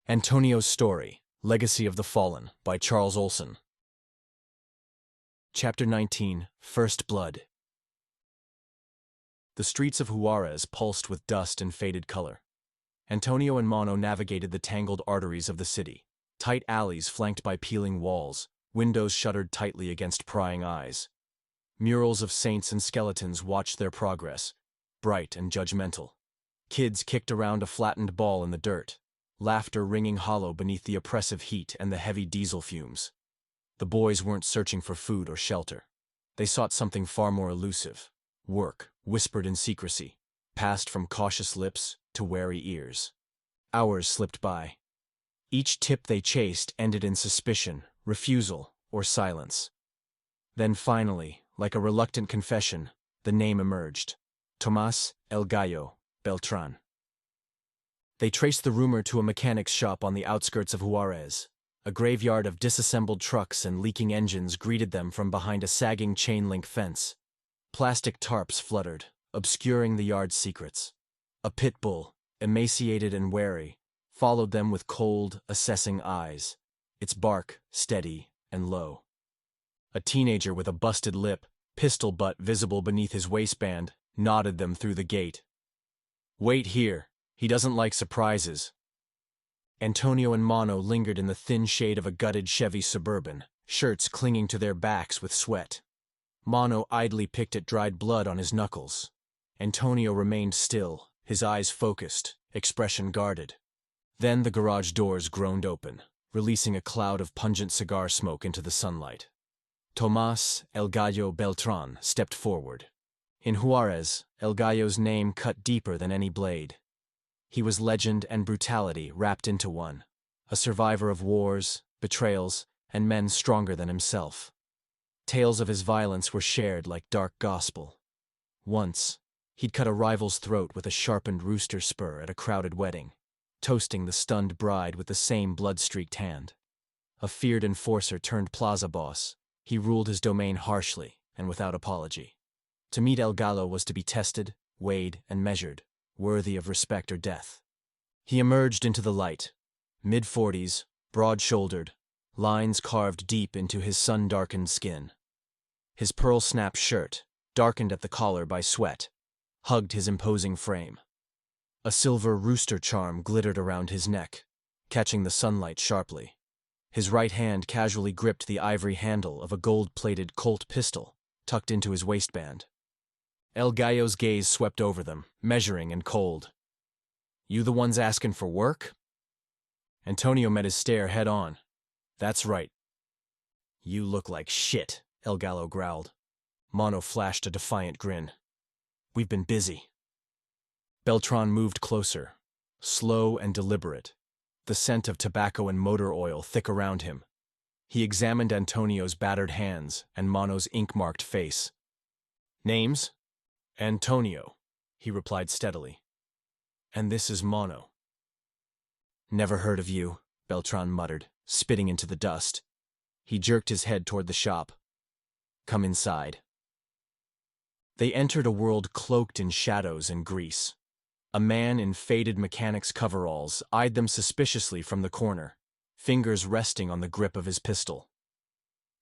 Antonio's Story, Legacy of the Fallen, by Charles Olson. Chapter 19, First Blood. The streets of Juárez pulsed with dust and faded color. Antonio and Mono navigated the tangled arteries of the city, tight alleys flanked by peeling walls, windows shuttered tightly against prying eyes. Murals of saints and skeletons watched their progress, bright and judgmental. Kids kicked around a flattened ball in the dirt, laughter ringing hollow beneath the oppressive heat and the heavy diesel fumes. The boys weren't searching for food or shelter. They sought something far more elusive. Work, whispered in secrecy, passed from cautious lips to wary ears. Hours slipped by. Each tip they chased ended in suspicion, refusal, or silence. Then finally, like a reluctant confession, the name emerged. Tomás El Gallo, Beltrán. They traced the rumor to a mechanic's shop on the outskirts of Juárez. A graveyard of disassembled trucks and leaking engines greeted them from behind a sagging chain-link fence. Plastic tarps fluttered, obscuring the yard's secrets. A pit bull, emaciated and wary, followed them with cold, assessing eyes, its bark steady and low. A teenager with a busted lip, pistol butt visible beneath his waistband, nodded them through the gate. "Wait here. He doesn't like surprises." Antonio and Mono lingered in the thin shade of a gutted Chevy Suburban, shirts clinging to their backs with sweat. Mono idly picked at dried blood on his knuckles. Antonio remained still, his eyes focused, expression guarded. Then the garage doors groaned open, releasing a cloud of pungent cigar smoke into the sunlight. Tomás El Gallo Beltrán stepped forward. In Juárez, El Gallo's name cut deeper than any blade. He was legend and brutality wrapped into one, a survivor of wars, betrayals, and men stronger than himself. Tales of his violence were shared like dark gospel. Once, he'd cut a rival's throat with a sharpened rooster spur at a crowded wedding, toasting the stunned bride with the same blood-streaked hand. A feared enforcer turned plaza boss, he ruled his domain harshly and without apology. To meet El Gallo was to be tested, weighed, and measured, worthy of respect or death. He emerged into the light, mid-40s, broad-shouldered, lines carved deep into his sun-darkened skin. His pearl-snap shirt, darkened at the collar by sweat, hugged his imposing frame. A silver rooster charm glittered around his neck, catching the sunlight sharply. His right hand casually gripped the ivory handle of a gold-plated Colt pistol, tucked into his waistband. El Gallo's gaze swept over them, measuring and cold. "You the ones asking for work?" Antonio met his stare head-on. "That's right." "You look like shit," El Gallo growled. Mono flashed a defiant grin. "We've been busy." Beltrán moved closer, slow and deliberate, the scent of tobacco and motor oil thick around him. He examined Antonio's battered hands and Mono's ink-marked face. "Names?" "Antonio," he replied steadily. "And this is Mono." "Never heard of you," Beltrán muttered, spitting into the dust. He jerked his head toward the shop. "Come inside." They entered a world cloaked in shadows and grease. A man in faded mechanic's coveralls eyed them suspiciously from the corner, fingers resting on the grip of his pistol.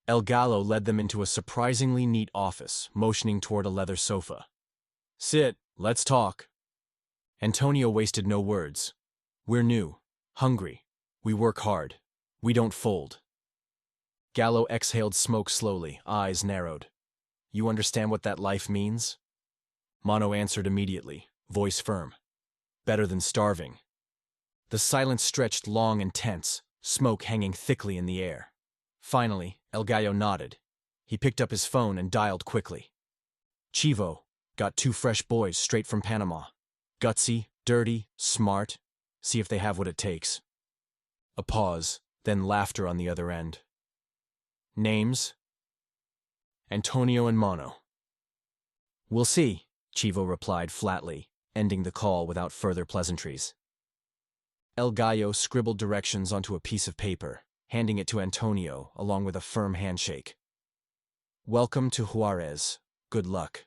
El Gallo led them into a surprisingly neat office, motioning toward a leather sofa. "Sit, let's talk." Antonio wasted no words. "We're new, hungry. We work hard. We don't fold." Gallo exhaled smoke slowly, eyes narrowed. "You understand what that life means?" Mono answered immediately, voice firm. "Better than starving." The silence stretched long and tense, smoke hanging thickly in the air. Finally, El Gallo nodded. He picked up his phone and dialed quickly. "Chivo, got 2 fresh boys straight from Panama. Gutsy, dirty, smart. See if they have what it takes." A pause, then laughter on the other end. "Names?" "Antonio and Mono." "We'll see," Chivo replied flatly, ending the call without further pleasantries. El Gallo scribbled directions onto a piece of paper, handing it to Antonio along with a firm handshake. "Welcome to Juárez. Good luck."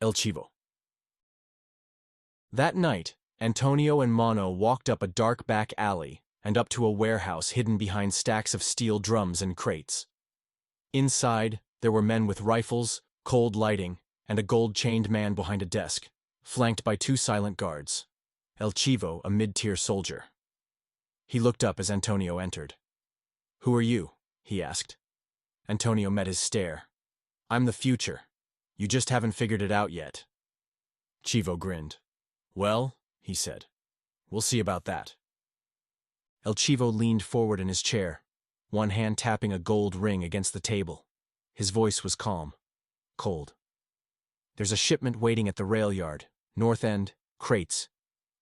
El Chivo. That night, Antonio and Mono walked up a dark back alley and up to a warehouse hidden behind stacks of steel drums and crates. Inside, there were men with rifles, cold lighting, and a gold-chained man behind a desk, flanked by two silent guards. El Chivo, a mid-tier soldier. He looked up as Antonio entered. "Who are you?" he asked. Antonio met his stare. "I'm the future. You just haven't figured it out yet." Chivo grinned. "Well," he said, "we'll see about that." El Chivo leaned forward in his chair, one hand tapping a gold ring against the table. His voice was calm, cold. "There's a shipment waiting at the rail yard, north end, crates.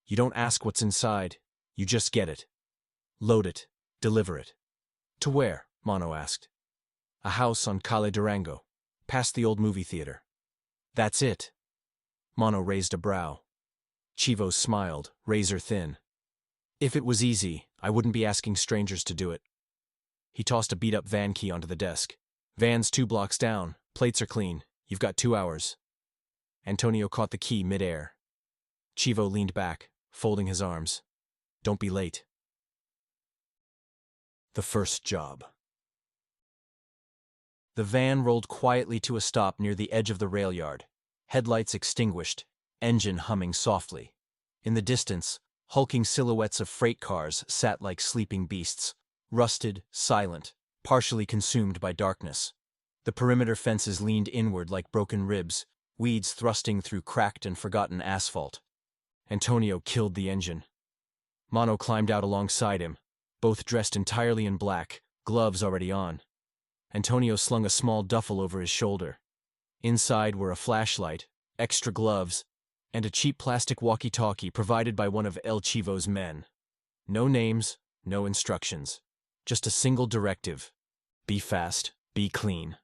You don't ask what's inside, you just get it. Load it, deliver it." "To where?" Mono asked. "A house on Calle Durango, past the old movie theater." "That's it." Mono raised a brow. Chivo smiled, razor thin. "If it was easy, I wouldn't be asking strangers to do it." He tossed a beat-up van key onto the desk. "Van's 2 blocks down, plates are clean, you've got 2 hours. Antonio caught the key mid-air. Chivo leaned back, folding his arms. "Don't be late." The first job. The van rolled quietly to a stop near the edge of the rail yard, headlights extinguished, engine humming softly. In the distance, hulking silhouettes of freight cars sat like sleeping beasts, rusted, silent, partially consumed by darkness. The perimeter fences leaned inward like broken ribs, weeds thrusting through cracked and forgotten asphalt. Antonio killed the engine. Mono climbed out alongside him, both dressed entirely in black, gloves already on. Antonio slung a small duffel over his shoulder. Inside were a flashlight, extra gloves, and a cheap plastic walkie-talkie provided by one of El Chivo's men. No names, no instructions. Just a single directive. Be fast, be clean.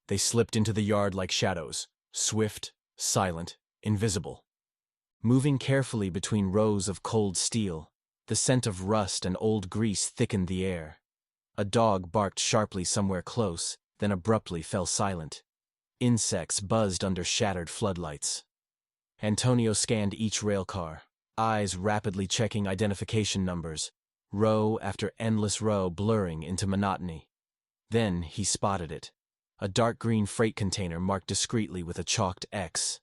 They slipped into the yard like shadows, swift, silent, invisible. Moving carefully between rows of cold steel, the scent of rust and old grease thickened the air. A dog barked sharply somewhere close, then abruptly fell silent. Insects buzzed under shattered floodlights. Antonio scanned each railcar, eyes rapidly checking identification numbers, row after endless row blurring into monotony. Then he spotted it. A dark green freight container marked discreetly with a chalked X.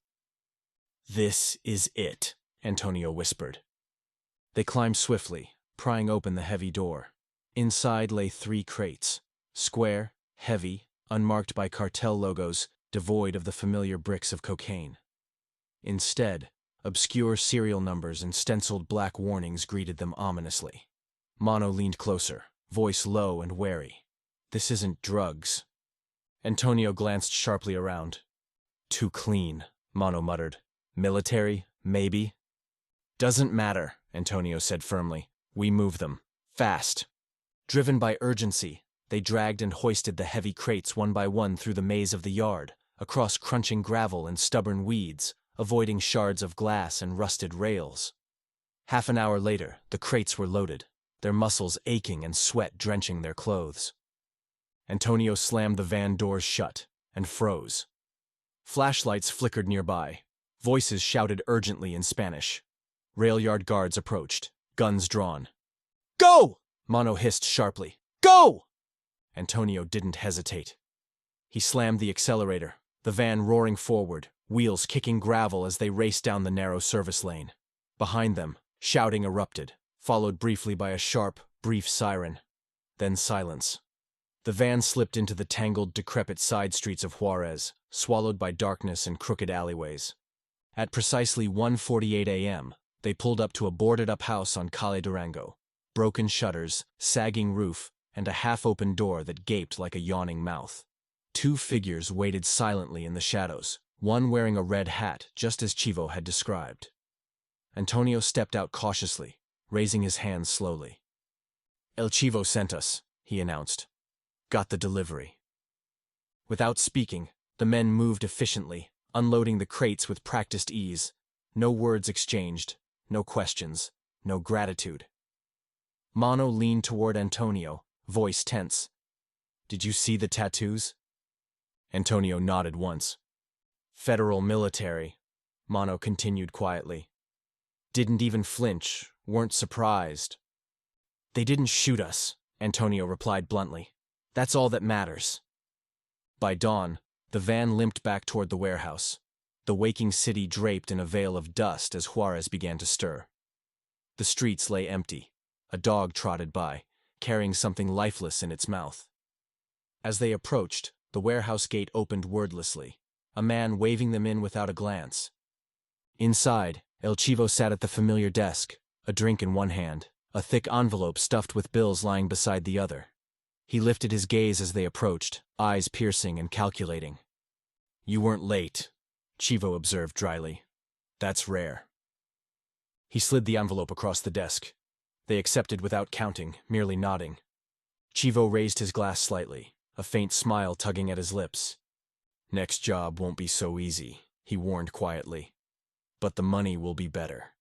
"This is it," Antonio whispered. They climbed swiftly, prying open the heavy door. Inside lay 3 crates, square, heavy, unmarked by cartel logos, devoid of the familiar bricks of cocaine. Instead, obscure serial numbers and stenciled black warnings greeted them ominously. Mono leaned closer, voice low and wary. "This isn't drugs." Antonio glanced sharply around. "Too clean," Mono muttered. "Military, maybe?" "Doesn't matter," Antonio said firmly. "We move them. Fast." Driven by urgency, they dragged and hoisted the heavy crates one by one through the maze of the yard, across crunching gravel and stubborn weeds, avoiding shards of glass and rusted rails. Half an hour later, the crates were loaded, their muscles aching and sweat drenching their clothes. Antonio slammed the van doors shut and froze. Flashlights flickered nearby. Voices shouted urgently in Spanish. Rail yard guards approached, guns drawn. "Go!" Mono hissed sharply. "Go!" Antonio didn't hesitate. He slammed the accelerator, the van roaring forward, wheels kicking gravel as they raced down the narrow service lane. Behind them, shouting erupted, followed briefly by a sharp, brief siren. Then silence. The van slipped into the tangled, decrepit side streets of Juárez, swallowed by darkness and crooked alleyways. At precisely 1:48 a.m., they pulled up to a boarded-up house on Calle Durango. Broken shutters, sagging roof, and a half-open door that gaped like a yawning mouth. 2 figures waited silently in the shadows, one wearing a red hat, just as Chivo had described. Antonio stepped out cautiously, raising his hands slowly. "El Chivo sent us," he announced. "Got the delivery." Without speaking, the men moved efficiently, unloading the crates with practiced ease. No words exchanged, no questions, no gratitude. Mono leaned toward Antonio, voice tense. "Did you see the tattoos?" Antonio nodded once. "Federal military," Mono continued quietly. Didn't even flinch, weren't surprised. They didn't shoot us, Antonio replied bluntly. That's all that matters. By dawn, the van limped back toward the warehouse, the waking city draped in a veil of dust as Juárez began to stir. The streets lay empty. A dog trotted by, carrying something lifeless in its mouth. As they approached, the warehouse gate opened wordlessly, a man waving them in without a glance. Inside, El Chivo sat at the familiar desk, a drink in one hand, a thick envelope stuffed with bills lying beside the other. He lifted his gaze as they approached, eyes piercing and calculating. You weren't late, Chivo observed dryly. That's rare. He slid the envelope across the desk. They accepted without counting, merely nodding. Chivo raised his glass slightly, a faint smile tugging at his lips. Next job won't be so easy, he warned quietly. But the money will be better.